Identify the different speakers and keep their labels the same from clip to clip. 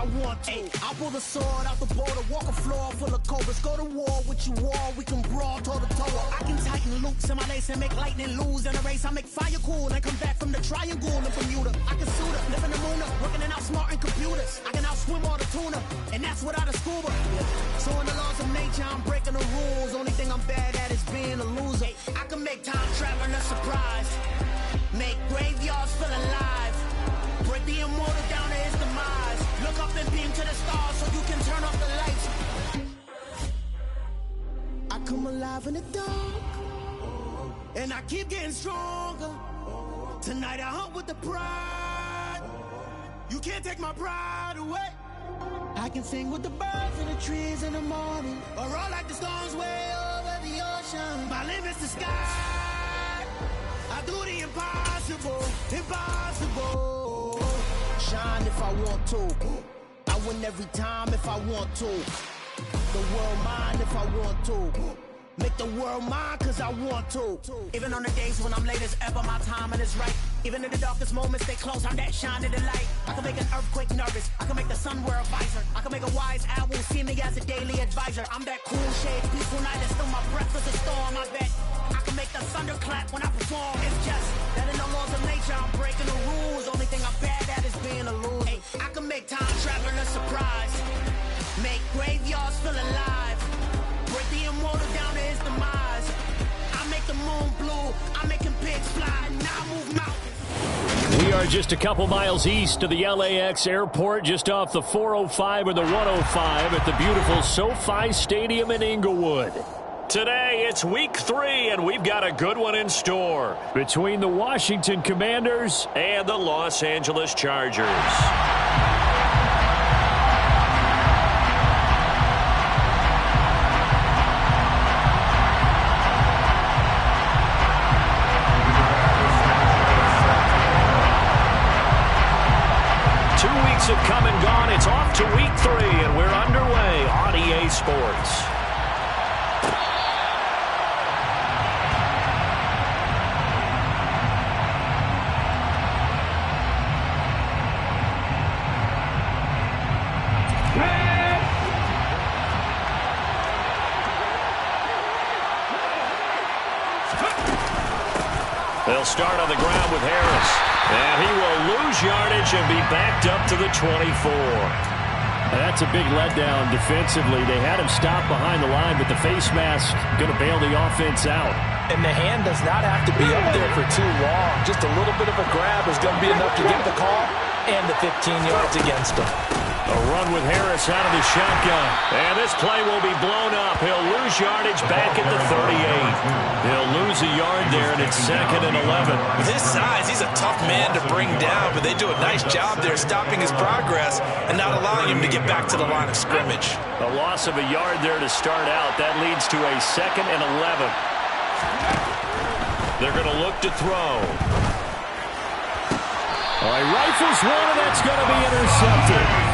Speaker 1: I want to. Ay, I'll pull the sword out the border, walk a floor full of cobras. Go to war with you all, we can brawl toe to toe. I can tighten loops in my lace and make lightning lose in a race. I make fire cool and come back from the triangle in Bermuda. I can suit up, live in the moon up, working and outsmarting computers. I can outswim all the tuna, and that's without a scuba. So in the laws of nature, I'm breaking the rules. Only thing I'm bad at is being a loser. I can make time traveling a surprise, make graveyards feel alive, break the immortal down to his demise. Look up and beam to the stars so you can turn off the lights. I come alive in the dark, and I keep getting stronger. Tonight I hunt with the pride. You can't take my pride away. I can sing with the birds and the trees in the morning, or roll like the storms way over the ocean. My limit's the sky. I do the impossible, impossible. Shine if I want to. I win every time if I want to. The world mine if I want to. Make the world mine cause I want to. Even on the days when I'm late as ever, my timing is right. Even in the darkest moments, stay close, I'm that shine in the light. I can make an earthquake nervous, I can make the sun wear a visor. I can make a wise owl see me as a daily advisor. I'm that cool shade, peaceful night, and still my breath is a storm, I bet. I can make the thunder clap when I perform. It's just that in the laws of nature, I'm breaking the rules. Only thing I'm bad at is being a loser. Hey, I can make time traveling a surprise, make graveyards feel alive, break the immortal down to his demise. I make the moon blue, I'm making pigs fly, now I move mountains.
Speaker 2: We are just a couple miles east of the LAX airport, just off the 405 or the 105 at the beautiful SoFi Stadium in Inglewood. Today, it's week 3, and we've got a good one in store between the Washington Commanders and the Los Angeles Chargers. 2 weeks have come and gone. It's off to week 3, and we're underway on EA Sports. They'll start on the ground with Harris. And he will lose yardage and be backed up to the 24. That's a big letdown defensively. They had him stop behind the line, but the face mask going to bail the offense out.
Speaker 3: And the hand does not have to be up there for too long. Just a little bit of a grab is going to be enough to get the call and the 15 yards against him.
Speaker 2: A run with Harris out of the shotgun. And this play will be blown up. He'll lose yardage back at the 38. He'll lose a yard there, and it's 2nd and 11.
Speaker 3: With his size, he's a tough man to bring down, but they do a nice job there stopping his progress and not allowing him to get back to the line of scrimmage.
Speaker 2: A loss of a yard there to start out. That leads to a 2nd and 11. They're going to look to throw. All right, rifles one, and that's going to be intercepted.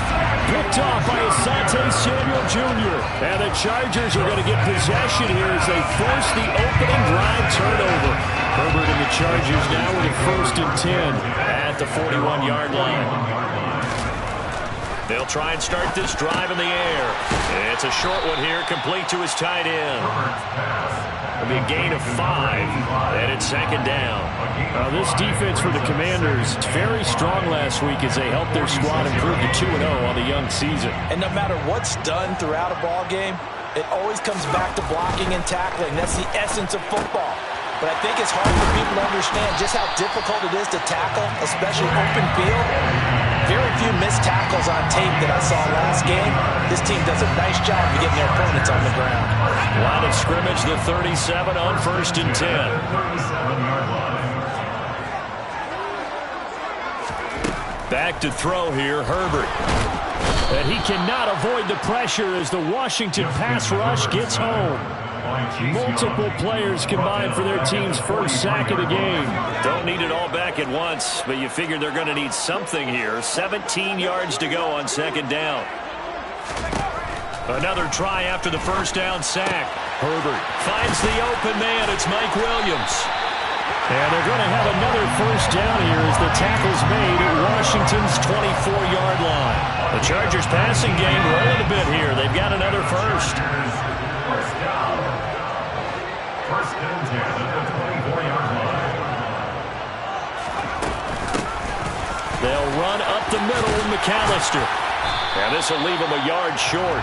Speaker 2: Picked off by Asante Samuel Jr. And the Chargers are going to get possession here as they force the opening drive turnover. Herbert and the Chargers now with a 1st and 10 at the 41-yard line. They'll try and start this drive in the air. It's a short one here, complete to his tight end. It'll be a gain of 5, and it's 2nd down. This defense for the Commanders is very strong last week as they helped their squad improve to 2-0 on the young season.
Speaker 3: And no matter what's done throughout a ball game, it always comes back to blocking and tackling. That's the essence of football. But I think it's hard for people to understand just how difficult it is to tackle, especially open field. Very few missed tackles on tape that I saw last game. This team does a nice job of getting their opponents on the ground.
Speaker 2: Line of scrimmage, the 37 on 1st and 10. Back to throw here, Herbert. And he cannot avoid the pressure as the Washington pass rush gets home. Multiple players combined for their team's first sack of the game. Don't need it all back at once, but you figure they're going to need something here. 17 yards to go on 2nd down. Another try after the 1st down sack. Herbert finds the open man. It's Mike Williams. And they're going to have another 1st down here as the tackle's made at Washington's 24-yard line. The Chargers passing game rolling a bit here. They've got another first.
Speaker 4: First down. First and 10 at the 24-yard line.
Speaker 2: They'll run up the middle with McAllister. And this will leave him a yard short.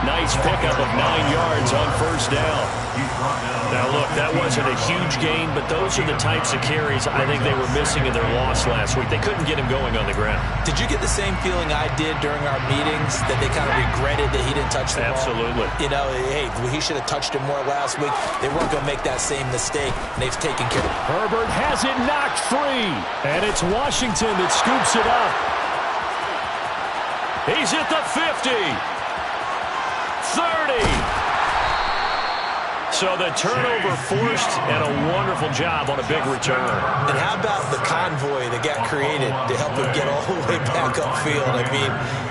Speaker 2: Nice pickup of 9 yards on first down. Now, look, that wasn't a huge gain, but those are the types of carries I think they were missing in their loss last week. They couldn't get him going on the ground.
Speaker 3: Did you get the same feeling I did during our meetings, that they kind of regretted that he didn't touch the ball?
Speaker 2: Absolutely.
Speaker 3: You know, hey, he should have touched it more last week. They weren't going to make that same mistake, and they've taken care of it.
Speaker 2: Herbert has it knocked free, and it's Washington that scoops it up. He's at the 50. 30. So the turnover forced, and a wonderful job on a big return.
Speaker 3: And how about the convoy that got created to help him get all the way back upfield? I mean,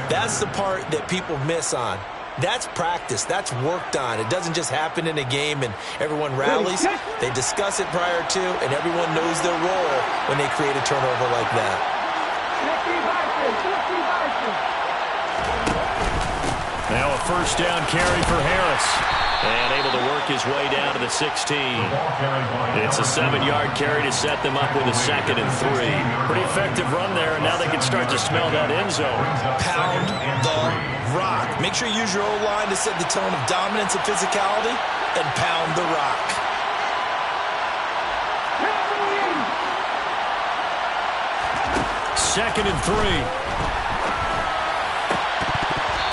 Speaker 3: that's the part that people miss on. That's practice. That's worked on. It doesn't just happen in a game and everyone rallies. They discuss it prior to, and everyone knows their role when they create a turnover like that.
Speaker 2: Now a first down carry for Harris. And able to work his way down to the 16. It's a 7-yard carry to set them up with a 2nd and 3. Pretty effective run there, and now they can start to smell that end zone.
Speaker 3: Pound the rock. Make sure you use your O-line to set the tone of dominance and physicality, and pound the rock.
Speaker 2: Second and 3.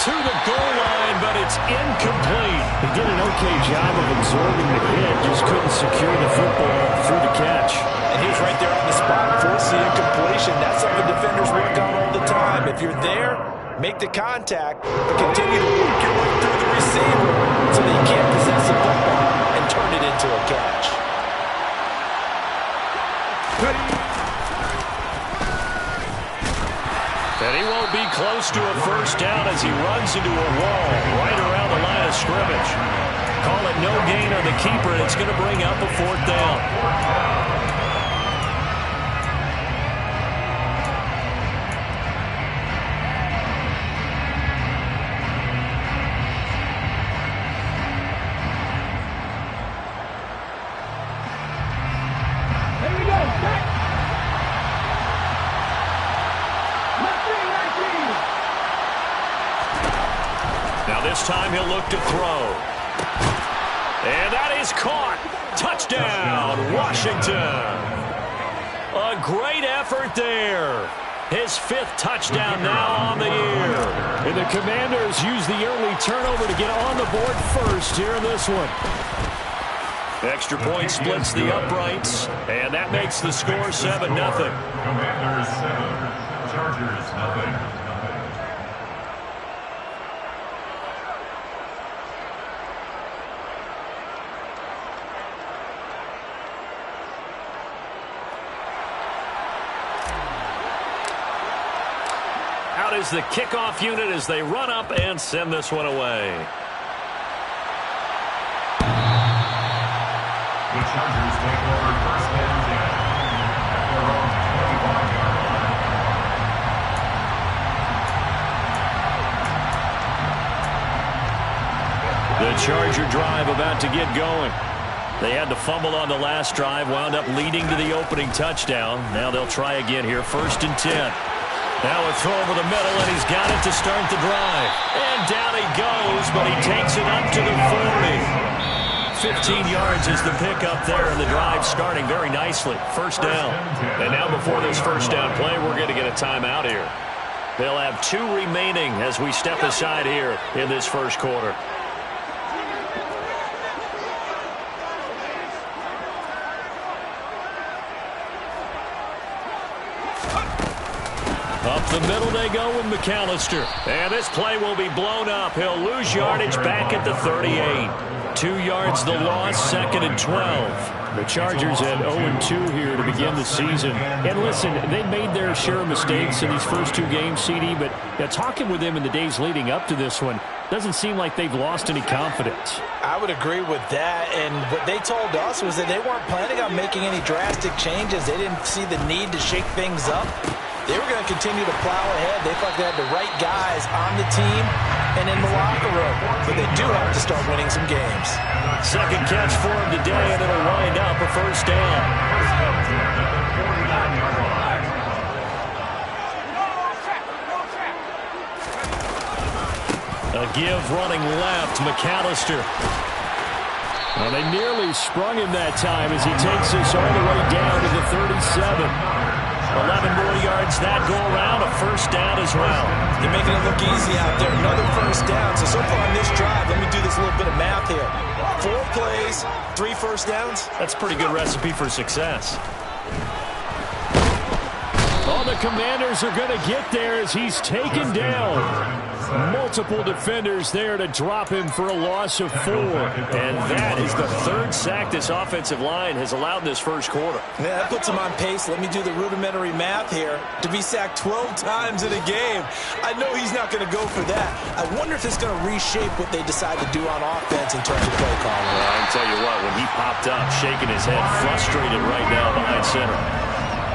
Speaker 2: To the goal line, but it's incomplete. He did an okay job of absorbing the hit, just couldn't secure the football through the catch.
Speaker 3: And he was right there on the spot, forcing the incompletion. That's something defenders work on all the time. If you're there, make the contact, but continue to work your way through the receiver so that you can't possess the football and turn it into a catch.
Speaker 2: And he won't be close to a first down as he runs into a wall right around the line of scrimmage. Call it no gain on the keeper, and it's going to bring up a 4th down. This time he'll look to throw. And that is caught. Touchdown, Washington. A great effort there. His 5th touchdown now on the year. And the Commanders use the early turnover to get on the board first here in this one. Extra point splits the uprights, and that makes the score 7-0.
Speaker 4: Commanders 7, Chargers 0.
Speaker 2: Is the kickoff unit as they run up and send this one away.
Speaker 4: The Chargers take over first and 10 at their own 25-yard line.
Speaker 2: The Charger drive about to get going. They had to fumble on the last drive, wound up leading to the opening touchdown. Now they'll try again here, 1st and 10. Now a throw over the middle, and he's got it to start the drive. And down he goes, but he takes it up to the 40. 15 yards is the pickup there, and the drive starting very nicely. First down. And now before this first down play, we're going to get a timeout here. They'll have 2 remaining as we step aside here in this first quarter. Up the middle they go with McAllister. And this play will be blown up. He'll lose yardage back at the 38. 2 yards the loss, 2nd and 12. The Chargers at 0-2 here to begin the season. And listen, they made their share of mistakes in these first 2 games, CD, but talking with them in the days leading up to this one, doesn't seem like they've lost any confidence.
Speaker 3: I would agree with that, and what they told us was that they weren't planning on making any drastic changes. They didn't see the need to shake things up. They were going to continue to plow ahead. They felt like they had the right guys on the team and in the locker room. But they do have to start winning some games.
Speaker 2: Second catch for him today, and it'll wind up a first down. A give running left, McAllister. Well, they nearly sprung him that time as he takes us all the way down to the 37. 11 more yards that go around, a first down as well.
Speaker 3: They're making it look easy out there. Another first down. So far on this drive, let me do this little bit of math here. 4 plays, 3 first downs.
Speaker 2: That's a pretty good recipe for success. Oh, the Commanders are going to get there as he's taken down. Multiple defenders there to drop him for a loss of 4. And that is the 3rd sack this offensive line has allowed this first quarter.
Speaker 3: Yeah, that puts him on pace. Let me do the rudimentary math here. To be sacked 12 times in a game, I know he's not going to go for that. I wonder if it's going to reshape what they decide to do on offense in terms of play calling.
Speaker 2: Well, I can tell you what, when he popped up, shaking his head, frustrated right now behind center.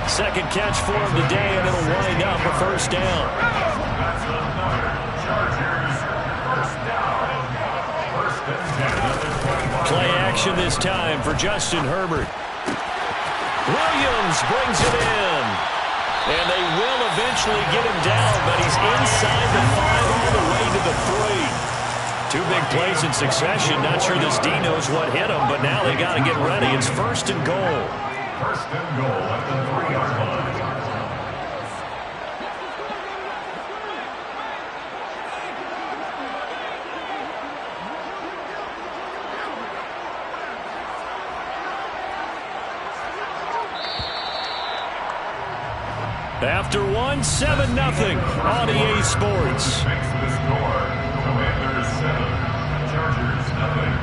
Speaker 2: Second catch for him today, and it'll wind up a first down. Play action this time for Justin Herbert. Williams brings it in. And they will eventually get him down, but he's inside the 5 all the way to the 3. 2 big plays in succession. Not sure this D knows what hit him, but now they got to get ready. It's first and goal.
Speaker 4: First and goal at the 3-yard line.
Speaker 2: After 1, 7-0 on EA Sports.
Speaker 4: Makes the score. Commanders 7, Chargers 0.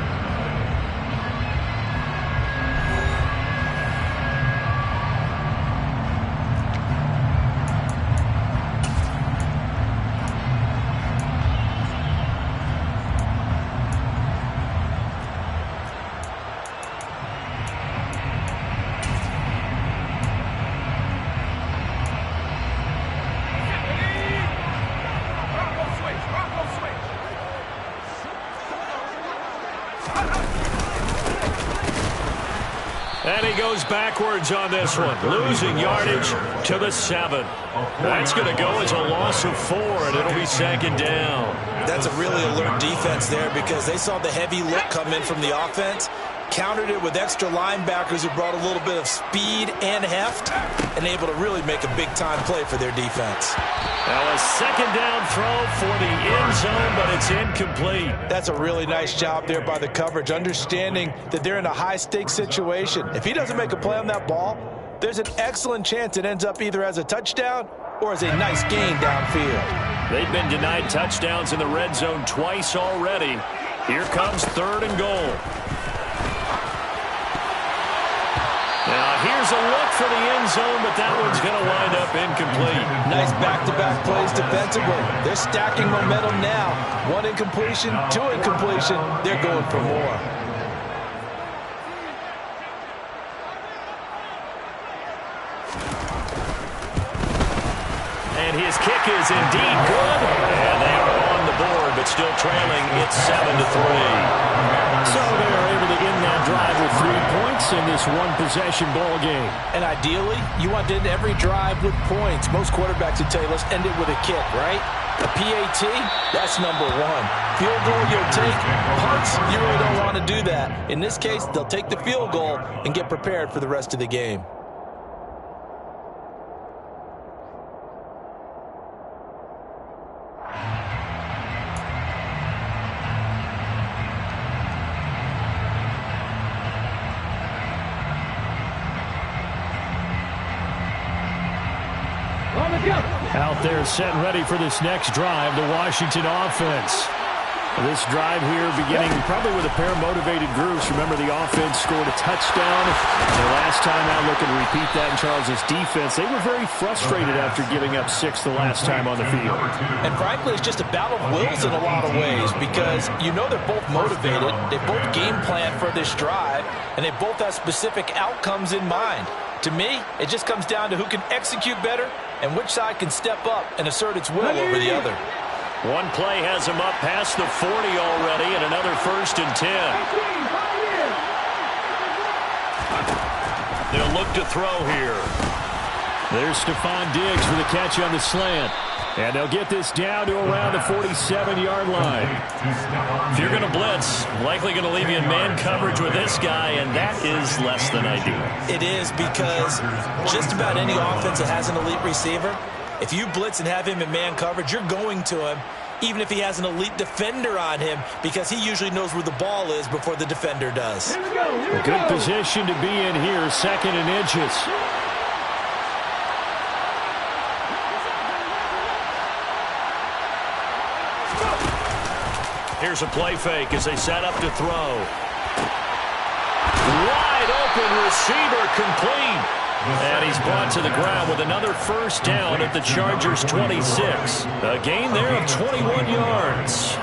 Speaker 2: And he goes backwards on this one, losing yardage to the 7. That's going to go as a loss of 4, and it'll be second down.
Speaker 3: That's a really alert defense there because they saw the heavy look come in from the offense, countered it with extra linebackers who brought a little bit of speed and heft, and able to really make a big-time play for their defense.
Speaker 2: Now a second down throw for the end zone, but it's incomplete.
Speaker 3: That's a really nice job there by the coverage, understanding that they're in a high-stakes situation. If he doesn't make a play on that ball, there's an excellent chance it ends up either as a touchdown or as a nice gain downfield.
Speaker 2: They've been denied touchdowns in the red zone twice already. Here comes 3rd and goal. Now, here's a look for the end zone, but that one's going to wind up incomplete.
Speaker 3: Nice back-to-back plays defensively. They're stacking momentum now. 1 incompletion, 2 incompletion. They're going for more.
Speaker 2: And his kick is indeed good. And they are on the board, but still trailing. It's 7-3. So they're able to end that drive with 3 points in this one-possession ball game.
Speaker 3: And ideally, you want to end every drive with points. Most quarterbacks would tell you, let's end it with a kick, right? A PAT, that's number 1. Field goal you'll take. Punts, you really don't want to do that. In this case, they'll take the field goal and get prepared for the rest of the game.
Speaker 2: Out there set and ready for this next drive, the Washington offense. This drive here beginning probably with a pair of motivated groups. Remember, the offense scored a touchdown. The last time out, looking to repeat that in Charles' defense. They were very frustrated after giving up 6 the last time on the field.
Speaker 3: And frankly, it's just a battle of wills in a lot of ways because you know they're both motivated. They both game plan for this drive, and they both have specific outcomes in mind. To me, it just comes down to who can execute better and which side can step up and assert its will over the other.
Speaker 2: One play has him up past the 40 already, and another 1st and 10. They'll look to throw here. There's Stephon Diggs for the catch on the slant. And they'll get this down to around the 47-yard line. If you're going to blitz, likely going to leave you in man coverage with this guy, and that is less than ideal.
Speaker 3: It is, because just about any offense that has an elite receiver, if you blitz and have him in man coverage, you're going to him, even if he has an elite defender on him, because he usually knows where the ball is before the defender does.
Speaker 2: A good position to be in here, 2nd and inches. Here's a play fake as they set up to throw. Wide open receiver, complete. And he's brought to the ground with another 1st down at the Chargers' 26. A gain there of 21 yards.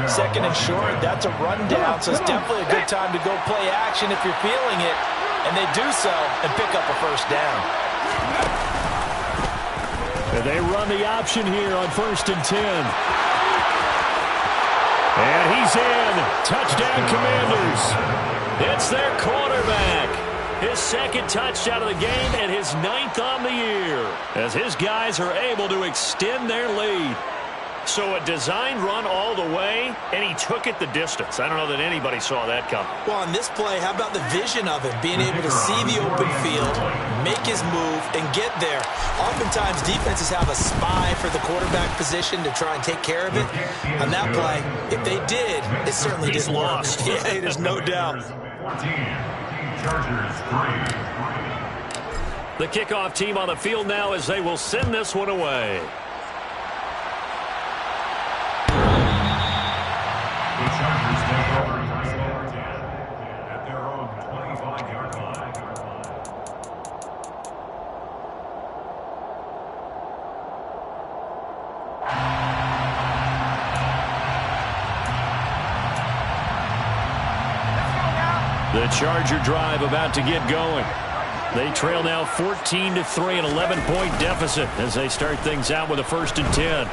Speaker 3: 2nd and short, that's a rundown, so it's definitely a good time to go play action if you're feeling it. And they do so and pick up a 1st down.
Speaker 2: And they run the option here on 1st and 10. And he's in. Touchdown, Commanders. It's their quarterback. His 2nd touchdown of the game and his 9th on the year, as his guys are able to extend their lead. So a designed run all the way, and he took it the distance. I don't know that anybody saw that coming.
Speaker 3: Well, on this play, how about the vision of him, being able to see the open field, make his move, and get there. Oftentimes, defenses have a spy for the quarterback position to try and take care of it. On that play, if they did, it certainly didn't work. Yeah, there's no doubt.
Speaker 2: The kickoff team on the field now as they will send this one away.
Speaker 4: The Chargers take over first and 10 at their own 25-yard line.
Speaker 2: The Charger drive about to get going. They trail now 14-3, an 11-point deficit as they start things out with a 1st and 10.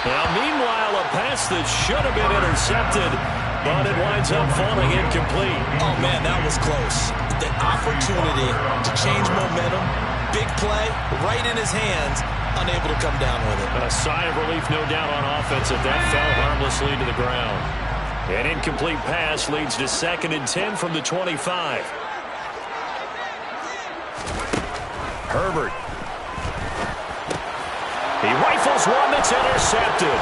Speaker 2: Now, meanwhile, a pass that should have been intercepted, but it winds up falling incomplete.
Speaker 3: Oh, man, that was close. The opportunity to change momentum, big play, right in his hands, unable to come down with it.
Speaker 2: A sigh of relief, no doubt, on offense if that fell harmlessly to the ground. An incomplete pass leads to 2nd and 10 from the 25. Herbert. He rifles one that's intercepted.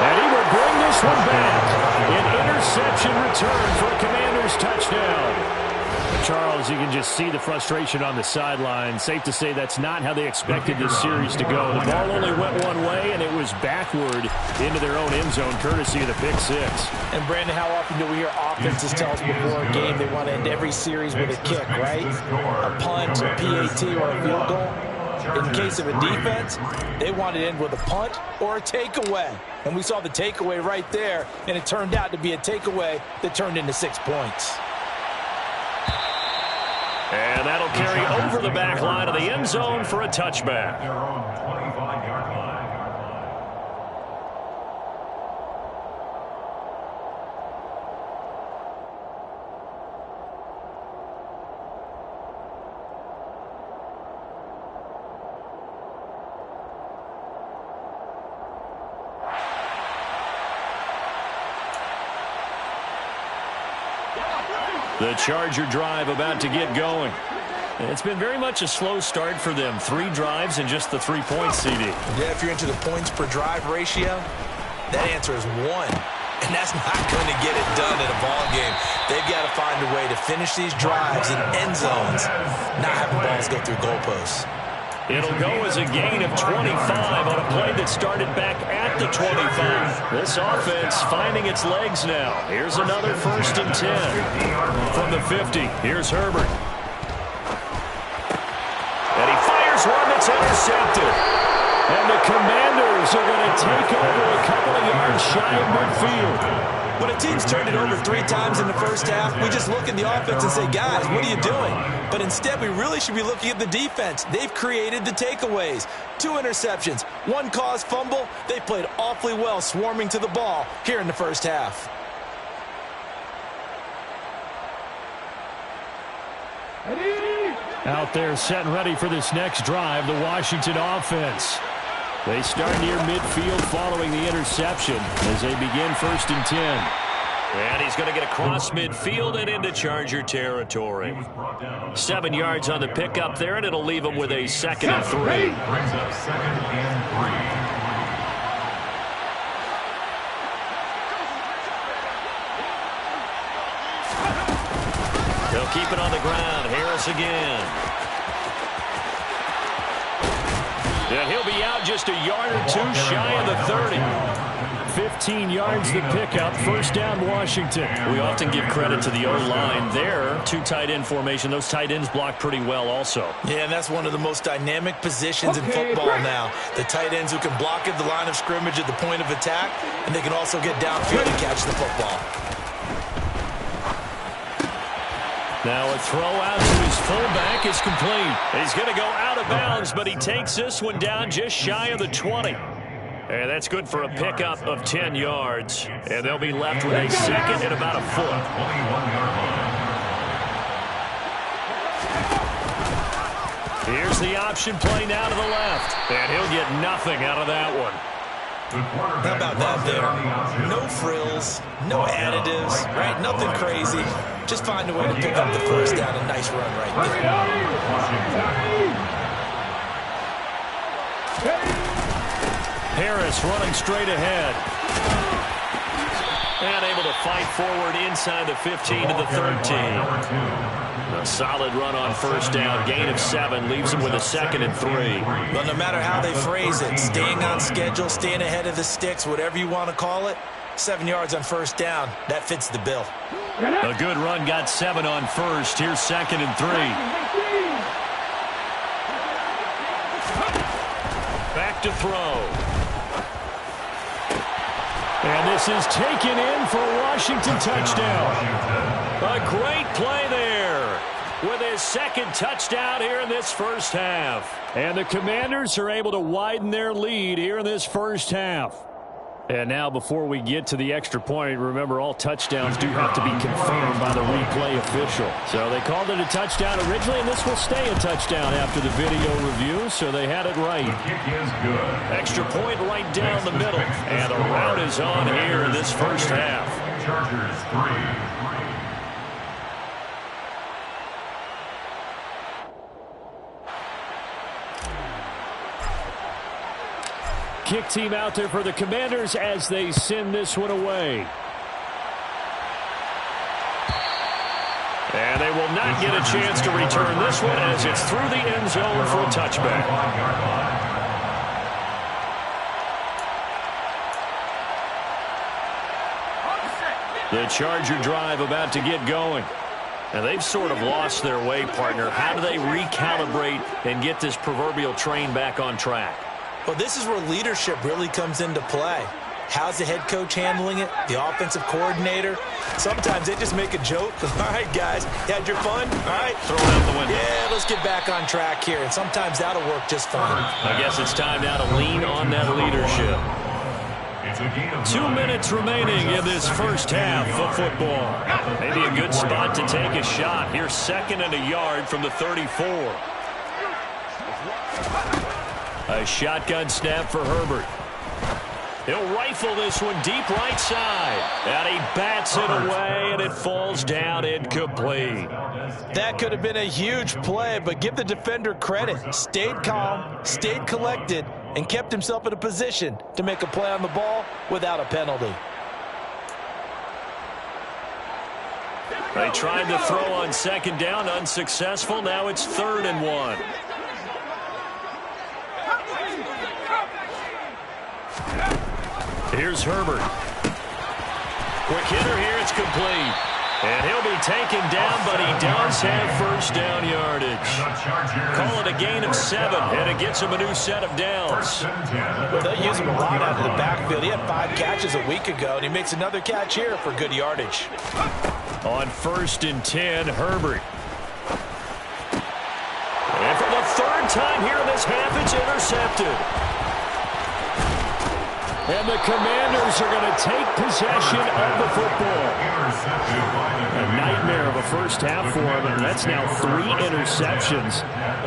Speaker 2: And he will bring this one back. An interception return for a Commanders touchdown. Charles, you can just see the frustration on the sideline. Safe to say that's not how they expected this series to go. The ball only went one way, and it was backward into their own end zone, courtesy of the pick 6.
Speaker 3: And, Brandon, how often do we hear offenses tell us before a game they want to end every series with a kick, right? A punt, a PAT, or a field goal. In case of a defense, they want to end with a punt or a takeaway. And we saw the takeaway right there, and it turned out to be a takeaway that turned into 6 points.
Speaker 2: And that'll carry over the back line of the end zone for a touchback.
Speaker 4: Their own 25-yard line.
Speaker 2: The Charger drive about to get going. It's been very much a slow start for them. 3 drives and just the 3-point CD.
Speaker 3: Yeah, if you're into the points per drive ratio, that answer is 1. And that's not going to get it done in a ball game. They've got to find a way to finish these drives in end zones, not having balls go through goalposts.
Speaker 2: It'll go as a gain of 25 on a play that started back at the 25. This offense finding its legs now. Here's another 1st and 10 from the 50. Here's Herbert. And he fires one that's intercepted. And the Commanders are going to take over a couple of yards shy of midfield.
Speaker 3: When a team's turned it over 3 times in the first half, we just look at the offense and say, guys, what are you doing? But instead, we really should be looking at the defense. They've created the takeaways. 2 interceptions, 1 caused fumble. They played awfully well swarming to the ball here in the first half.
Speaker 2: Out there set and ready for this next drive, the Washington offense. They start near midfield following the interception as they begin 1st and 10. And he's going to get across midfield and into Charger territory. 7 yards on the pickup there, and it'll leave him with a 2nd and 3.
Speaker 4: Brings up 2nd and 3.
Speaker 2: They'll keep it on the ground. Harris again. And he'll be out just a yard or 2 shy of the 30. 15 yards the pickup. 1st down, Washington. We often give credit to the O-line there. 2 tight end formation. Those tight ends block pretty well also.
Speaker 3: Yeah, and that's one of the most dynamic positions in football now. The tight ends who can block at the line of scrimmage at the point of attack, and they can also get downfield and catch the football.
Speaker 2: Now a throw out to his fullback is complete. He's going to go out of bounds, but he takes this one down just shy of the 20. And that's good for a pickup of 10 yards. And they'll be left with a 2nd and about a foot. Here's the option play now to the left. And he'll get nothing out of that one.
Speaker 3: How about that there? No frills, no additives, right? Nothing crazy. Just find a way to pick up the 1st down. A nice run right there.
Speaker 2: Harris running straight ahead. And able to fight forward inside the 15 to the 13. A solid run on 1st down. Gain of 7 leaves him with a 2nd and 3.
Speaker 3: Well, no matter how they phrase it, staying on schedule, staying ahead of the sticks, whatever you want to call it, 7 yards on 1st down, that fits the bill.
Speaker 2: A good run got 7 on 1st. Here's 2nd and 3. Back to throw. And this is taken in for a Washington touchdown. A great play there with his 2nd touchdown here in this first half. And the Commanders are able to widen their lead here in this first half. And now before we get to the extra point, remember all touchdowns do have to be confirmed by the replay official. So they called it a touchdown originally, and this will stay a touchdown after the video review, so they had it right.
Speaker 4: The kick is good.
Speaker 2: Extra point right down the middle. And the route is on here in this first half.
Speaker 4: Chargers 3.
Speaker 2: Kick team out there for the Commanders as they send this one away. And they will not get a chance to return this one as it's through the end zone for a touchback. The Charger drive about to get going. And they've sort of lost their way, partner. How do they recalibrate and get this proverbial train back on track?
Speaker 3: Well, this is where leadership really comes into play. How's the head coach handling it? The offensive coordinator? Sometimes they just make a joke. All right, guys, you had your fun? All right.
Speaker 2: Throw it out the window.
Speaker 3: Yeah, let's get back on track here. And sometimes that'll work just fine.
Speaker 2: I guess it's time now to lean on that leadership. 2 minutes remaining in this first half of football. Maybe a good spot to take a shot. Here's 2nd and a yard from the 34. A shotgun snap for Herbert. He'll rifle this one deep right side. And he bats it away, and it falls down incomplete.
Speaker 3: That could have been a huge play, but give the defender credit. Stayed calm, stayed collected, and kept himself in a position to make a play on the ball without a penalty.
Speaker 2: They tried to throw on 2nd down, unsuccessful. Now it's 3rd and 1. Here's Herbert. Quick hitter here, it's complete. And he'll be taken down, but he does have first down yardage. Call it a gain of 7, and it gets him a new set of downs.
Speaker 3: Well, they use him a lot out of the backfield. He had 5 catches a week ago, and he makes another catch here for good yardage.
Speaker 2: On 1st and 10, Herbert. And for the 3rd time here in this half, it's intercepted. And the Commanders are going to take possession of the football. A nightmare of a first half for him, and that's now 3 interceptions.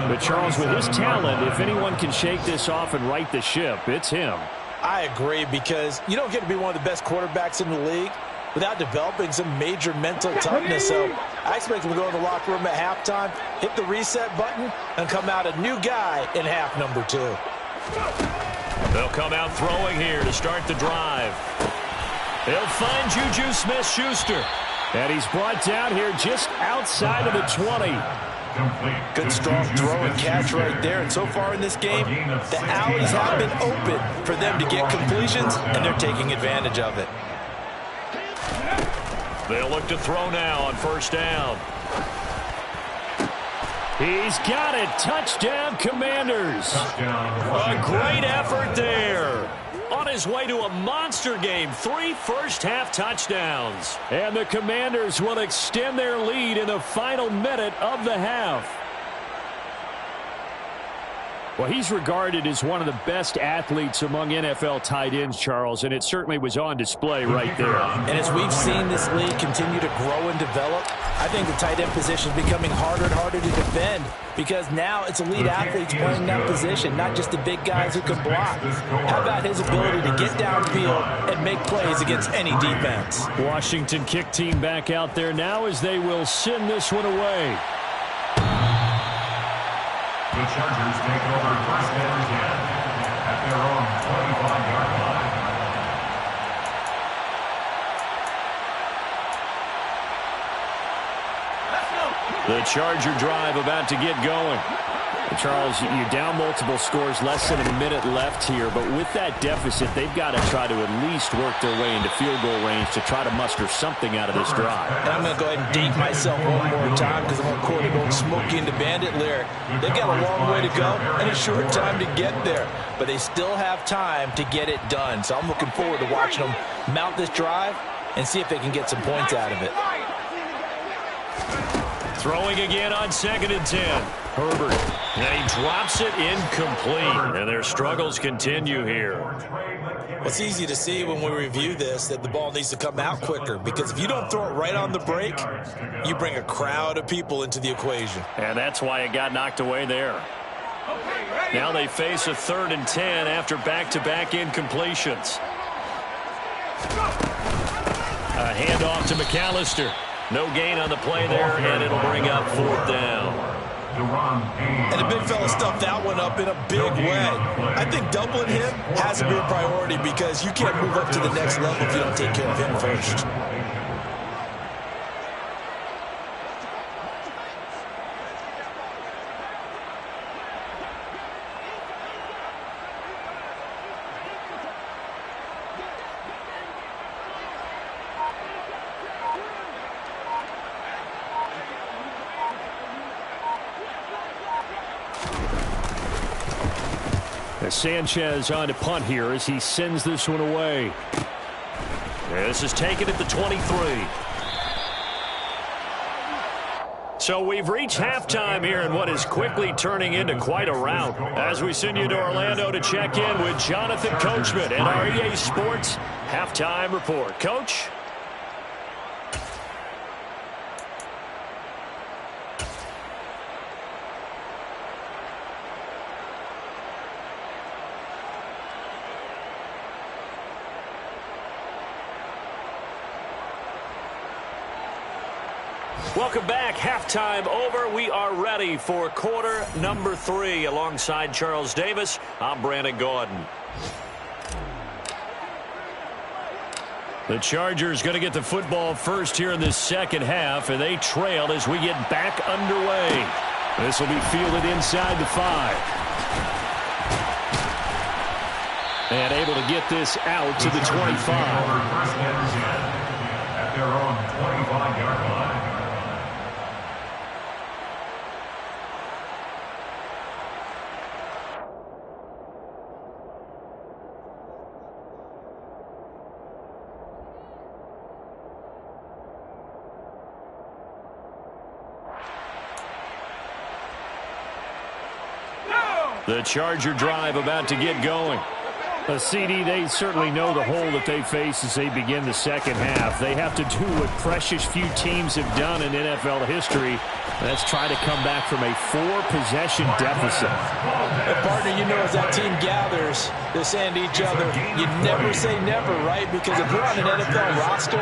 Speaker 2: But Charles, with his talent, if anyone can shake this off and right the ship, it's him.
Speaker 3: I agree, because you don't get to be one of the best quarterbacks in the league without developing some major mental toughness. So I expect him to go to the locker room at halftime, hit the reset button, and come out a new guy in half number 2.
Speaker 2: They'll come out throwing here to start the drive. They'll find Juju Smith-Schuster. And he's brought down here just outside of the 20.
Speaker 3: Good strong throw and catch right there. And so far in this game, the alleys have been open for them to get completions, and they're taking advantage of it.
Speaker 2: They'll look to throw now on 1st down. He's got it. Touchdown, Commanders. A great effort there. On his way to a monster game. 3 first-half touchdowns. And the Commanders will extend their lead in the final minute of the half. Well, he's regarded as one of the best athletes among NFL tight ends, Charles, and it certainly was on display right there.
Speaker 3: And as we've seen this league continue to grow and develop, I think the tight end position is becoming harder and harder to defend, because now it's elite athletes playing that position, not just the big guys who can block. How about his ability to get downfield and make plays against any defense?
Speaker 2: Washington kick team back out there now as they will send this one away.
Speaker 4: The Chargers take over 1st and 10 at their own 25-yard line.
Speaker 2: The Charger drive about to get going. Charles, you're down multiple scores, less than a minute left here, but with that deficit, they've got to try to at least work their way into field goal range to try to muster something out of this drive.
Speaker 3: And I'm going to go ahead and date myself one more time, because I'm going to quote an old Smokey and the Bandit lyric. They've got a long way to go and a short time to get there, but they still have time to get it done. So I'm looking forward to watching them mount this drive and see if they can get some points out of it.
Speaker 2: Throwing again on 2nd and 10. Herbert. And he drops it incomplete. And their struggles continue here.
Speaker 3: It's easy to see when we review this that the ball needs to come out quicker, because if you don't throw it right on the break, you bring a crowd of people into the equation.
Speaker 2: And that's why it got knocked away there. Now they face a 3rd and 10 after back-to-back incompletions. A handoff to McAllister. No gain on the play there, and it'll bring up 4th down.
Speaker 3: And the big fella stuffed that one up in a big way. I think doubling him has to be a priority, because you can't move up to the next level if you don't take care of him first.
Speaker 2: Sanchez on to punt here as he sends this one away. This is taken at the 23. So we've reached halftime here in what is quickly turning into quite a rout. As we send you to Orlando to check in with Jonathan Coachman and our EA Sports Halftime Report. Coach? Welcome back. Halftime over. We are ready for quarter number 3. Alongside Charles Davis, I'm Brandon Gordon. The Chargers going to get the football first here in this second half, and they trail as we get back underway. This will be fielded inside the 5. And able to get this out to the 25.
Speaker 4: at their own 25-yard line.
Speaker 2: The Charger drive about to get going. A CD, they certainly know the hole that they face as they begin the second half. They have to do what precious few teams have done in NFL history. That's try to come back from a 4-possession deficit.
Speaker 3: Partner, you know, as that team gathers, they're saying to each other, you never say never, right? Because if you're on an NFL roster,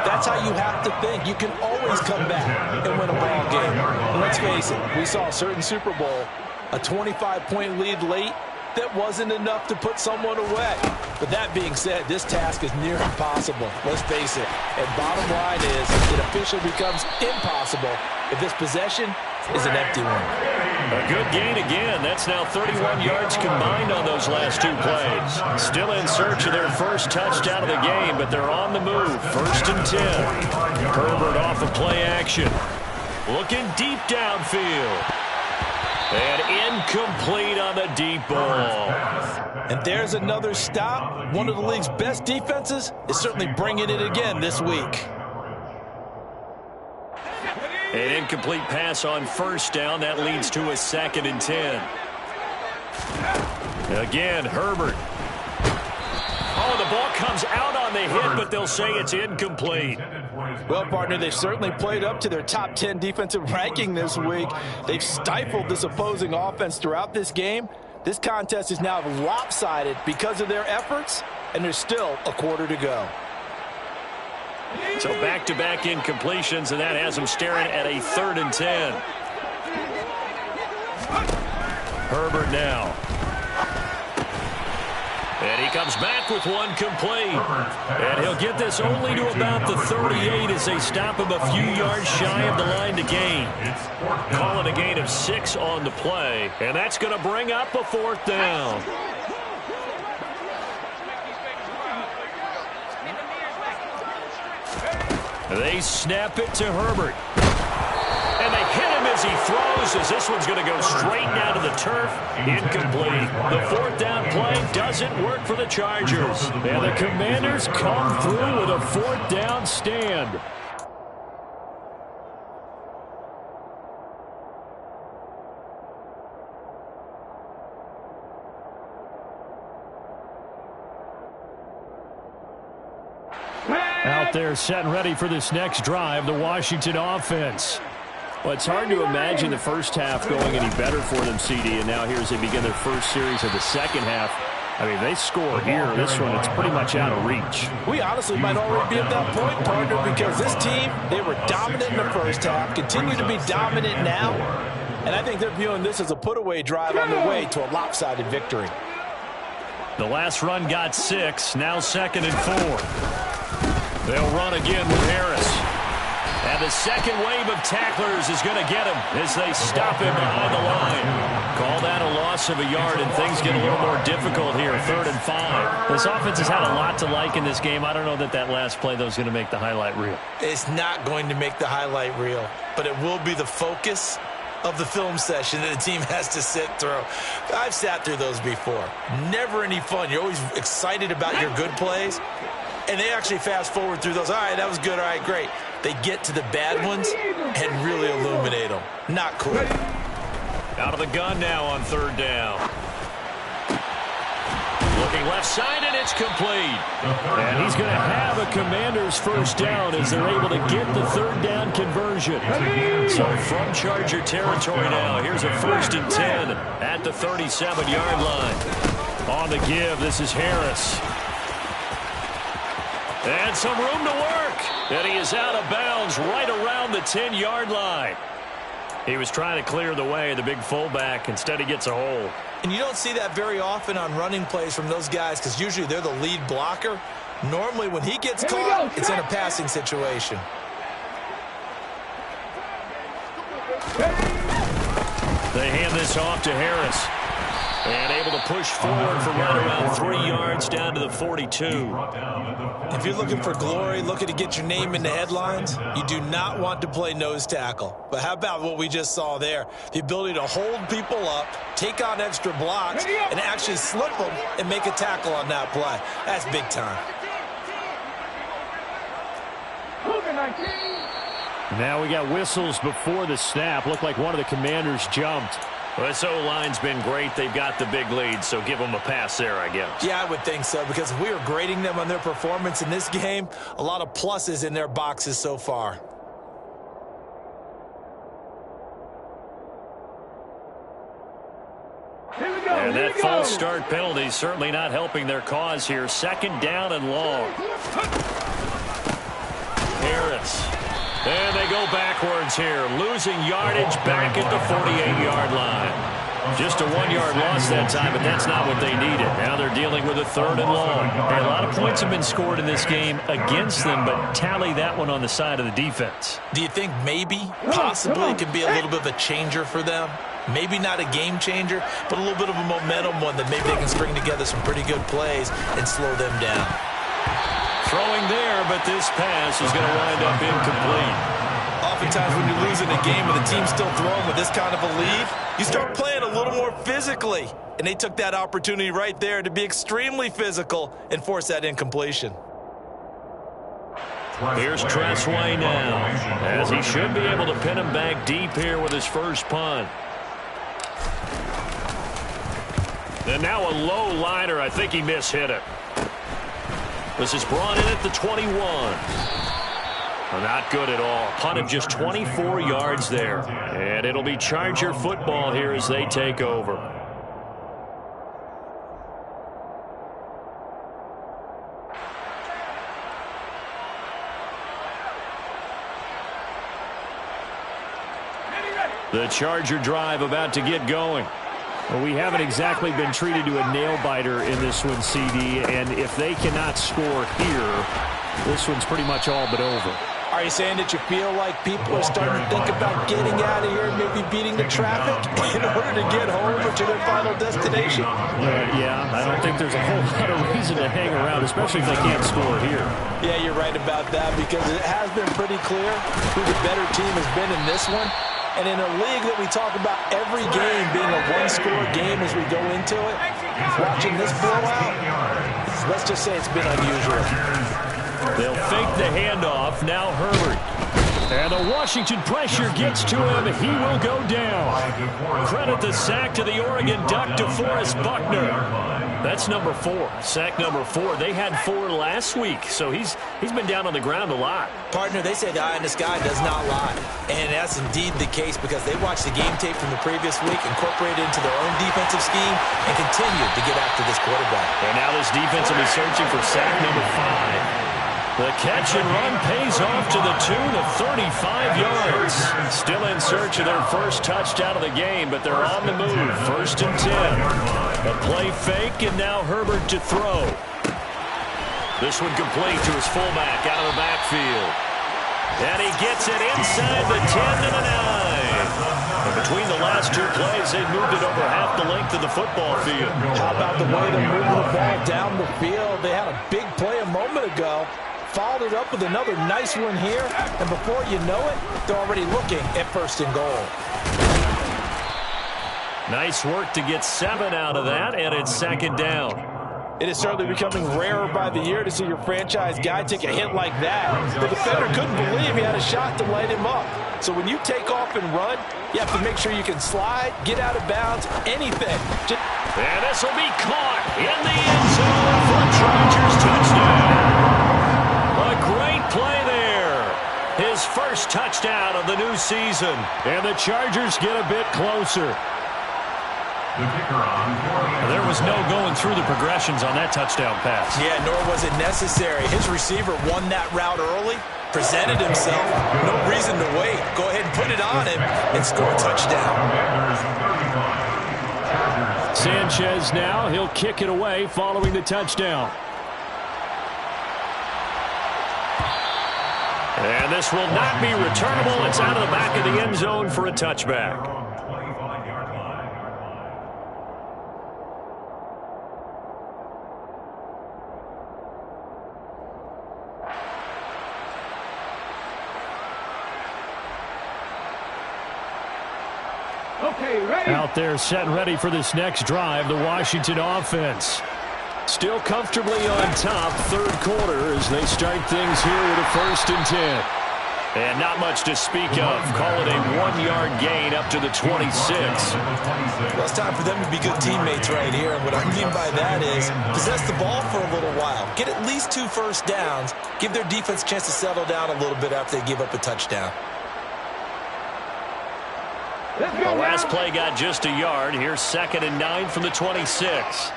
Speaker 3: that's how you have to think. You can always come back and win a ball game. And let's face it, we saw a certain Super Bowl, a 25-point lead late, that wasn't enough to put someone away. But that being said, this task is near impossible. Let's face it. And bottom line is, it officially becomes impossible if this possession is an empty one.
Speaker 2: A good gain again. That's now 31 yards combined on those last two plays. Still in search of their first touchdown of the game, but they're on the move. 1st and 10. Herbert off of play action. Looking deep downfield. And incomplete on the deep ball.
Speaker 3: And there's another stop. One of the league's best defenses is certainly bringing it again this week.
Speaker 2: An incomplete pass on 1st down. That leads to a 2nd and 10. Again, Herbert. Oh, the ball comes out on the hit, but they'll say it's incomplete.
Speaker 3: Well, partner, they've certainly played up to their top 10 defensive ranking this week. They've stifled this opposing offense throughout this game. This contest is now lopsided because of their efforts, and there's still a quarter to go.
Speaker 2: So back-to-back incompletions, and that has them staring at a 3rd and 10. Herbert now. And he comes back with one complete. And he'll get this only to about the 38 as they stop him a few yards shy of the line to gain. Call it a gain of 6 on the play. And that's going to bring up a 4th down. They snap it to Herbert. And they hit him as he throws, as this one's going to go straight down to the turf. Incomplete. The 4th down play doesn't work for the Chargers. And the Commanders come through with a 4th down stand. Out there set and ready for this next drive, the Washington offense. Well, it's hard to imagine the first half going any better for them, CD, and now here as they begin their first series of the second half. I mean, they score here. This one, it's pretty much out of reach.
Speaker 3: We honestly might already be at that point, partner, because this team, they were dominant in the first half, continue to be dominant now, and I think they're viewing this as a put-away drive on their way to a lopsided victory.
Speaker 2: The last run got 6, now 2nd and 4. They'll run again with Harris. And the second wave of tacklers is going to get him as they stop him behind the line. Call that a loss of a yard, and things get a little more difficult here, 3rd and 5. This offense has had a lot to like in this game. I don't know that that last play, though, is going to make the highlight reel.
Speaker 3: It's not going to make the highlight reel, but it will be the focus of the film session that the team has to sit through. I've sat through those before. Never any fun. You're always excited about your good plays, and they actually fast forward through those. All right, that was good. All right, great. They get to the bad ones and really illuminate them. Not cool.
Speaker 2: Out of the gun now on 3rd down. Looking left side, and it's complete. And he's going to have a Commander's first down as they're able to get the 3rd down conversion. So from Charger territory now, here's a 1st and 10 at the 37-yard line. On the give, this is Harris. And some room to work. And he is out of bounds right around the 10-yard line. He was trying to clear the way, the big fullback. Instead, he gets a hole.
Speaker 3: And you don't see that very often on running plays from those guys because usually they're the lead blocker. Normally, when he gets caught, it's in a passing situation.
Speaker 2: They hand this off to Harris. And able to push forward for right around 3 yards down to the 42.
Speaker 3: If you're looking for glory, looking to get your name in the headlines, you do not want to play nose tackle. But how about what we just saw there? The ability to hold people up, take on extra blocks, and actually slip them and make a tackle on that play. That's big time.
Speaker 2: Now we got whistles before the snap. Looked like one of the commanders jumped. Well, this O-line's been great. They've got the big lead, so give them a pass there, I guess.
Speaker 3: Yeah, I would think so, because if we were grading them on their performance in this game, a lot of pluses in their boxes so far.
Speaker 2: And that false start penalty is certainly not helping their cause here. 2nd down and long. Harris. And they go backwards here, losing yardage back at the 48-yard line. Just a 1-yard loss that time, but that's not what they needed. Now they're dealing with a 3rd and long. Hey, a lot of points have been scored in this game against them, but tally that one on the side of the defense.
Speaker 3: Do you think maybe, possibly, it could be a little bit of a changer for them? Maybe not a game changer, but a little bit of a momentum one that maybe they can string together some pretty good plays and slow them down.
Speaker 2: Throwing there, but this pass is going to wind up incomplete.
Speaker 3: Oftentimes when you're losing a game and the team's still throwing with this kind of a lead, you start playing a little more physically. And they took that opportunity right there to be extremely physical and force that incompletion.
Speaker 2: Here's Tressway now, as he should be able to pin him back deep here with his first punt. And now a low liner. I think he mishit it. This is brought in at the 21. Well, not good at all. Punt of just 24 yards there. And it'll be Charger football here as they take over. The Charger drive about to get going. Well, we haven't exactly been treated to a nail-biter in this one, CD, and if they cannot score here, this one's pretty much all but over.
Speaker 3: Are you saying that you feel like people are starting to think about getting out of here, maybe beating the traffic in order to get home or to their final destination?
Speaker 2: Yeah, I don't think there's a whole lot of reason to hang around, especially if they can't score here.
Speaker 3: Yeah, you're right about that, because it has been pretty clear who the better team has been in this one. And in a league that we talk about every game being a one-score game as we go into it, watching this blowout, let's just say it's been unusual.
Speaker 2: They'll fake the handoff. Now Herbert. And the Washington pressure gets to him. He will go down. Credit the sack to the Oregon Duck, DeForest Buckner. That's number 4. Sack number 4. They had 4 last week, so he's been down on the ground a lot.
Speaker 3: Partner, they say the eye in the sky does not lie. And that's indeed the case, because they watched the game tape from the previous week, incorporated it into their own defensive scheme, and continued to get after this quarterback.
Speaker 2: And now this defense will be searching for sack number 5. The catch and run pays off to the tune of 35 yards. Still in search of their first touchdown of the game, but they're on the move. 1st and 10. A play fake, and now Herbert to throw. This one complete to his fullback out of the backfield. And he gets it inside the 10 to the 9. And between the last 2 plays, they moved it over half the length of the football field.
Speaker 3: How about the way they're moving the ball down the field? They had a big play a moment ago. Followed it up with another nice one here, and before you know it, they're already looking at 1st and goal.
Speaker 2: Nice work to get 7 out of that, and it's 2nd down.
Speaker 3: It is certainly becoming rarer by the year to see your franchise guy take a hit like that. The defender couldn't believe he had a shot to light him up. So when you take off and run, you have to make sure you can slide, get out of bounds, anything.
Speaker 2: And this will be caught in the end zone for Chargers touchdown. A great play there. His first touchdown of the new season. And the Chargers get a bit closer. There was no going through the progressions on that touchdown pass.
Speaker 3: Yeah, nor was it necessary. His receiver won that route early, presented himself. No reason to wait. Go ahead and put it on him and score a touchdown.
Speaker 2: Sanchez now. He'll kick it away following the touchdown. And this will not be returnable. It's out of the back of the end zone for a touchback. Out there set and ready for this next drive, the Washington offense. Still comfortably on top, third quarter as they start things here with a 1st and 10. And not much to speak of. Call it a 1-yard gain up to the 26.
Speaker 3: Well, it's time for them to be good teammates right here. And what I mean by that is possess the ball for a little while. Get at least 2 first downs. Give their defense a chance to settle down a little bit after they give up a touchdown.
Speaker 2: The last play got just a yard. Here's 2nd and 9 from the 26.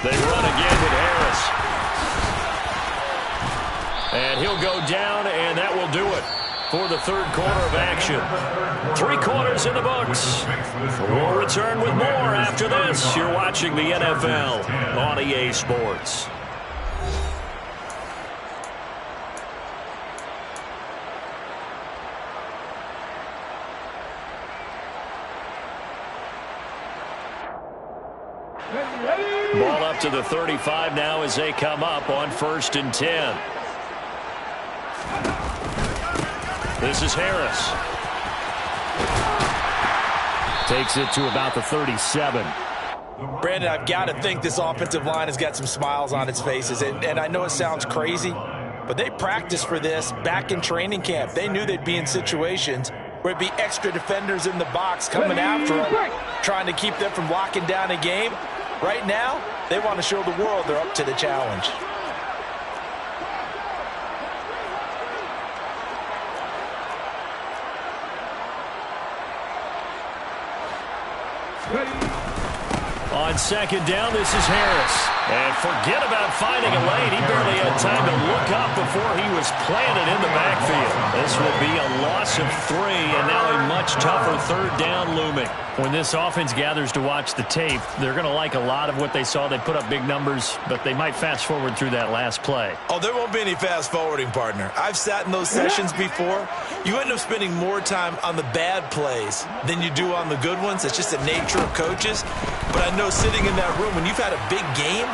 Speaker 2: They run again with Harris. And he'll go down, and that will do it for the third quarter of action. 3 quarters in the books. We'll return with more after this. You're watching the NFL on EA Sports. Ball up to the 35 now as they come up on 1st and 10. This is Harris. Takes it to about the 37.
Speaker 3: Brandon, I've got to think this offensive line has got some smiles on its faces. And I know it sounds crazy, but they practiced for this back in training camp. They knew they'd be in situations where it'd be extra defenders in the box coming after them, trying to keep them from locking down a game. Right now, they want to show the world they're up to the challenge.
Speaker 2: On 2nd down, this is Harris. And forget about finding a lane. He barely had time to look up before he was planted in the backfield. This will be a loss of 3, and now a much tougher 3rd down looming. When this offense gathers to watch the tape, they're going to like a lot of what they saw. They put up big numbers, but they might fast forward through that last play.
Speaker 3: Oh, there won't be any fast forwarding, partner. I've sat in those sessions before. You end up spending more time on the bad plays than you do on the good ones. It's just the nature of coaches. But I know sitting in that room, when you've had a big game,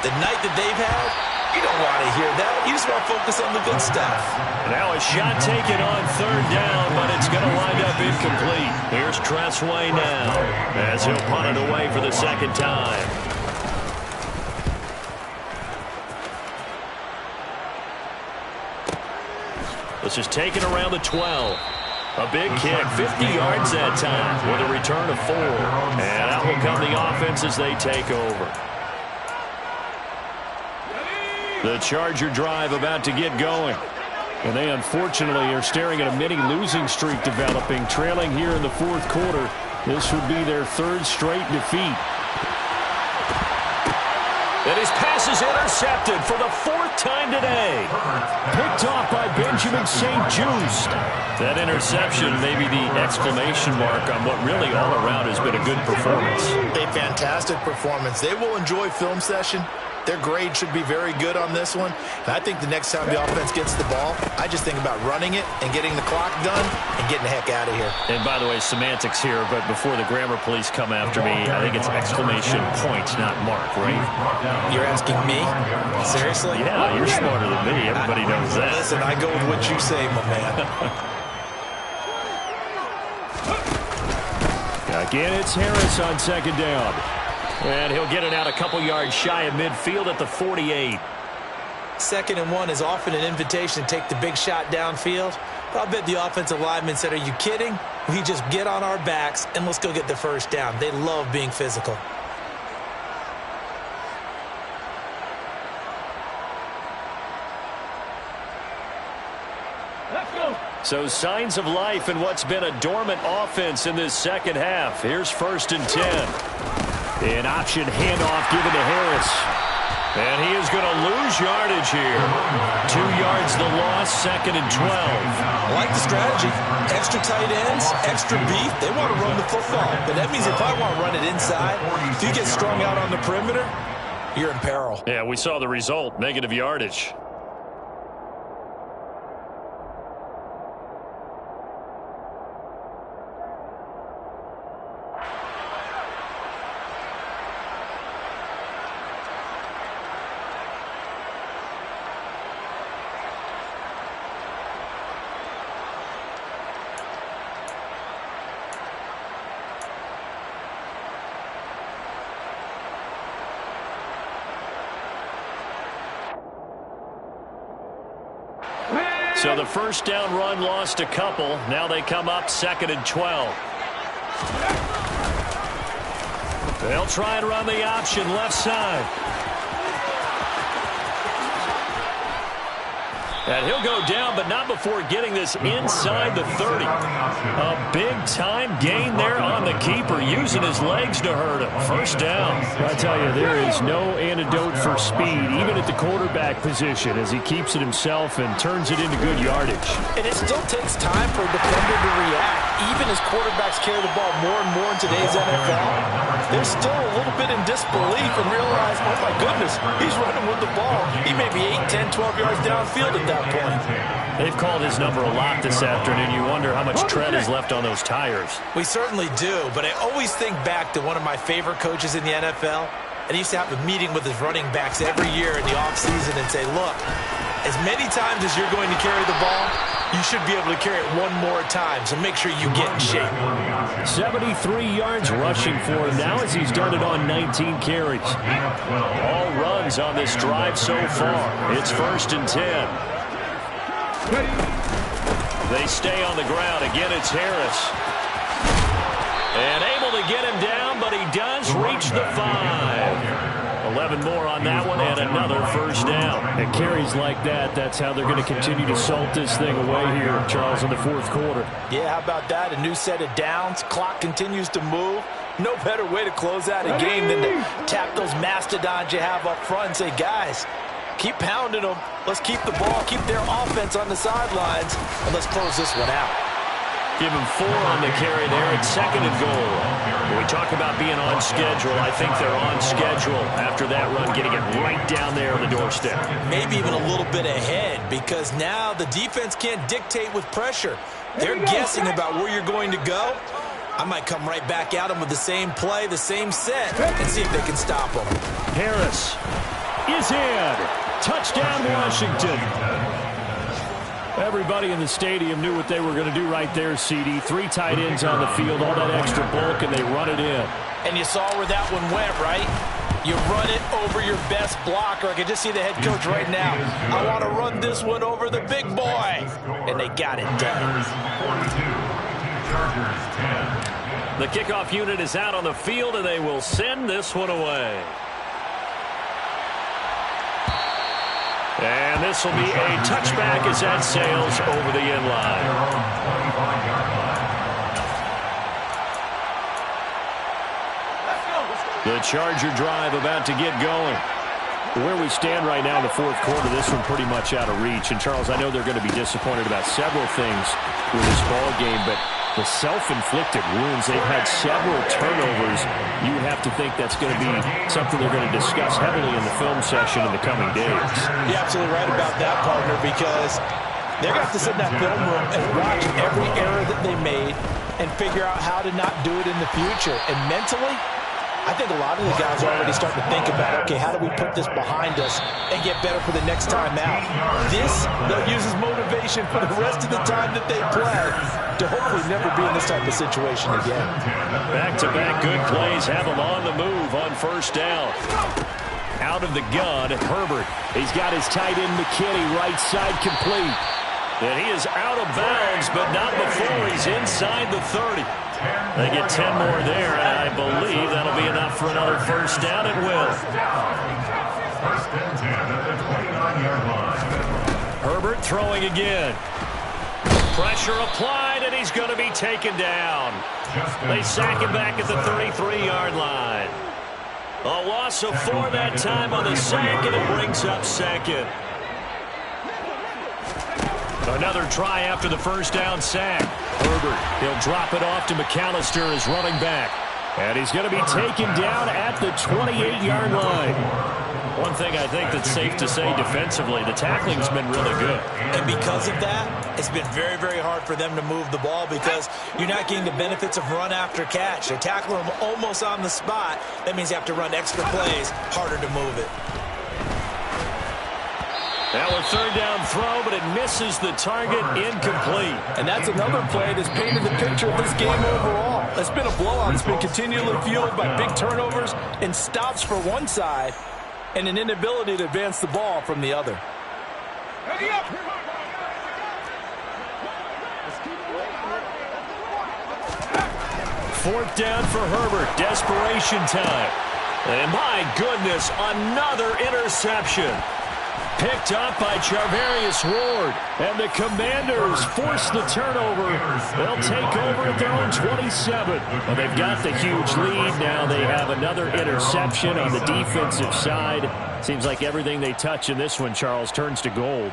Speaker 3: the night that they've had, you don't want to hear that. You just want to focus on the good stuff.
Speaker 2: Now a shot taken on 3rd down, but it's going to wind up incomplete. Here's Tressway now as he'll punt it away for the 2nd time. This is taken around the 12. A big kick, 50 yards that time with a return of 4. And out will come the offense as they take over. The Charger drive about to get going. And they unfortunately are staring at a mini losing streak developing, trailing here in the 4th quarter. This would be their 3rd straight defeat. And his pass is intercepted for the 4th time today. Picked off by Benjamin St-Juste. That interception may be the exclamation mark on what really all around has been a good performance.
Speaker 5: A fantastic performance. They will enjoy film session. Their grade should be very good on this one. And I think the next time the offense gets the ball, I just think about running it and getting the clock done and getting the heck out of here.
Speaker 2: And by the way, semantics here, but before the grammar police come after me, I think it's exclamation point, not mark, right?
Speaker 3: You're asking me? Seriously?
Speaker 2: Yeah, you're smarter than me. Everybody knows that.
Speaker 3: Listen, I go with what you say, my man.
Speaker 2: Again, it's Harris on 2nd down. And he'll get it out a couple yards shy of midfield at the 48.
Speaker 3: 2nd and 1 is often an invitation to take the big shot downfield. But I bet the offensive lineman said, are you kidding? We just get on our backs and let's go get the 1st down. They love being physical.
Speaker 2: So signs of life in what's been a dormant offense in this 2nd half. Here's 1st and 10. An option handoff given to Harris. And he is going to lose yardage here. 2 yards the loss, 2nd and 12.
Speaker 3: I like the strategy. Extra tight ends, extra beef. They want to run the football. But that means if I want to run it inside, if you get strung out on the perimeter, you're in peril.
Speaker 2: Yeah, we saw the result, negative yardage. So the first down run lost a couple. Now they come up 2nd and 12. They'll try and run the option left side. And he'll go down, but not before getting this inside the 30. A big-time gain there on the keeper, using his legs to hurt him. First down.
Speaker 6: I tell you, there is no antidote for speed, even at the quarterback position, as he keeps it himself and turns it into good yardage.
Speaker 3: And it still takes time for a defender to react. Even as quarterbacks carry the ball more and more in today's NFL, they're still a little bit in disbelief and realize, oh my goodness, he's running with the ball. He may be 8, 10, 12 yards downfield at that point.
Speaker 2: They've called his number a lot this afternoon. You wonder how much tread is left on those tires.
Speaker 3: We certainly do, but I always think back to one of my favorite coaches in the NFL, and he used to have a meeting with his running backs every year in the offseason and say, look, as many times as you're going to carry the ball, you should be able to carry it one more time, so make sure you get in shape.
Speaker 2: 73 yards rushing for him now as he's done it on 19 carries. All runs on this drive so far. It's 1st and 10. They stay on the ground. Again, it's Harris. And able to get him down, but he does reach the 5. 11 more on that one, and another first down.
Speaker 6: And carries like that, that's how they're going to continue to salt this thing away here, Charles, in the 4th quarter.
Speaker 3: Yeah, how about that? A new set of downs. Clock continues to move. No better way to close out a game than to tap those mastodons you have up front and say, guys, keep pounding them. Let's keep the ball, keep their offense on the sidelines, and let's close this one out.
Speaker 2: Give him 4 on the carry there at 2nd and goal. When we talk about being on schedule, I think they're on schedule after that run, getting it right down there on the doorstep.
Speaker 3: Maybe even a little bit ahead, because now the defense can't dictate with pressure. They're guessing about where you're going to go. I might come right back at them with the same play, the same set, and see if they can stop them.
Speaker 2: Harris is in. Touchdown, Washington.
Speaker 6: Everybody in the stadium knew what they were going to do right there, CD. 3 tight ends on the field, all that extra bulk, and they run it in.
Speaker 3: And you saw where that one went, right? You run it over your best blocker. I can just see the head coach right now. I want to run this one over the big boy. And they got it done.
Speaker 2: The kickoff unit is out on the field, and they will send this one away. And this will be a touchback as that sails over the end line. The Charger drive about to get going.
Speaker 6: Where we stand right now in the 4th quarter, this one pretty much out of reach. And, Charles, I know they're going to be disappointed about several things with this ball game, but the self-inflicted wounds, they've had several turnovers. You have to think that's going to be something they're going to discuss heavily in the film session in the coming days.
Speaker 3: You're absolutely right about that, partner, because they're going to have to sit in that film room and watch every error that they made and figure out how to not do it in the future. And mentally, I think a lot of the guys are already starting to think about, okay, how do we put this behind us and get better for the next time out? This, they'll use as motivation for the rest of the time that they play to hopefully never be in this type of situation again.
Speaker 2: Back-to-back good plays have them on the move on first down. Out of the gun, Herbert. He's got his tight end McKinney right side complete. And he is out of bounds, but not before he's inside the 30. They get 10 more there, and I believe that'll be enough for another first down. It will.
Speaker 4: 1st and 10 at the 29-yard line.
Speaker 2: Herbert throwing again. Pressure applied, and he's going to be taken down. They sack him back at the 33-yard line. A loss of 4 that time on the sack, and it brings up 2nd. Another try after the first down sack. Herbert, he'll drop it off to McAllister as running back. And he's going to be taken down at the 28-yard line. One thing I think that's safe to say defensively, the tackling's been really good.
Speaker 3: And because of that, it's been very, very hard for them to move the ball because you're not getting the benefits of run after catch. They're tackling them almost on the spot. That means you have to run extra plays, harder to move it.
Speaker 2: Now a 3rd down throw, but it misses the target, incomplete.
Speaker 7: And that's another play that's painted the picture of this game overall. It's been a blowout. It's been continually fueled by big turnovers and stops for one side and an inability to advance the ball from the other.
Speaker 2: 4th down for Herbert. Desperation time. And my goodness, another interception. Picked up by Charvarius Ward. And the Commanders force the turnover. They'll take over at their own 27. Well, they've got the huge lead. Now they have another interception on the defensive side. Seems like everything they touch in this one, Charles, turns to gold.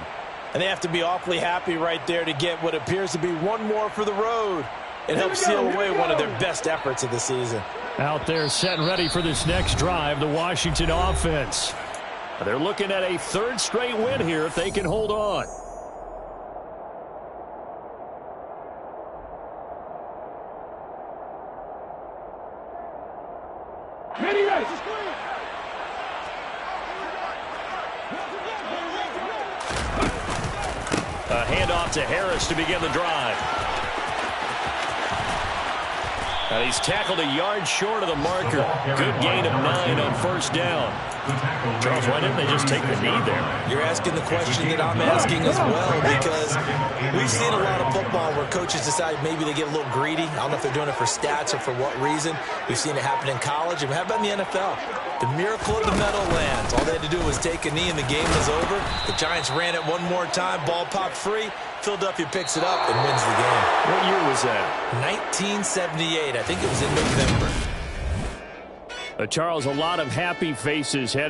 Speaker 3: And they have to be awfully happy right there to get what appears to be one more for the road. It helps seal away one of their best efforts of the season.
Speaker 2: Out there set and ready for this next drive, the Washington offense. They're looking at a 3rd straight win here if they can hold on. A handoff to Harris to begin the drive. And he's tackled a yard short of the marker. Good gain of 9 on 1st down. Charles, why didn't they just take the knee there?
Speaker 3: You're asking the question that I'm asking as well, because we've seen a lot of football where coaches decide maybe they get a little greedy. I don't know if they're doing it for stats or for what reason. We've seen it happen in college. And how about in the NFL? The miracle of the Meadowlands. All they had to do was take a knee and the game was over. The Giants ran it one more time. Ball popped free. Philadelphia picks it up and wins the game.
Speaker 2: What year was that?
Speaker 3: 1978. I think it was in November.
Speaker 2: Charles, a lot of happy faces heading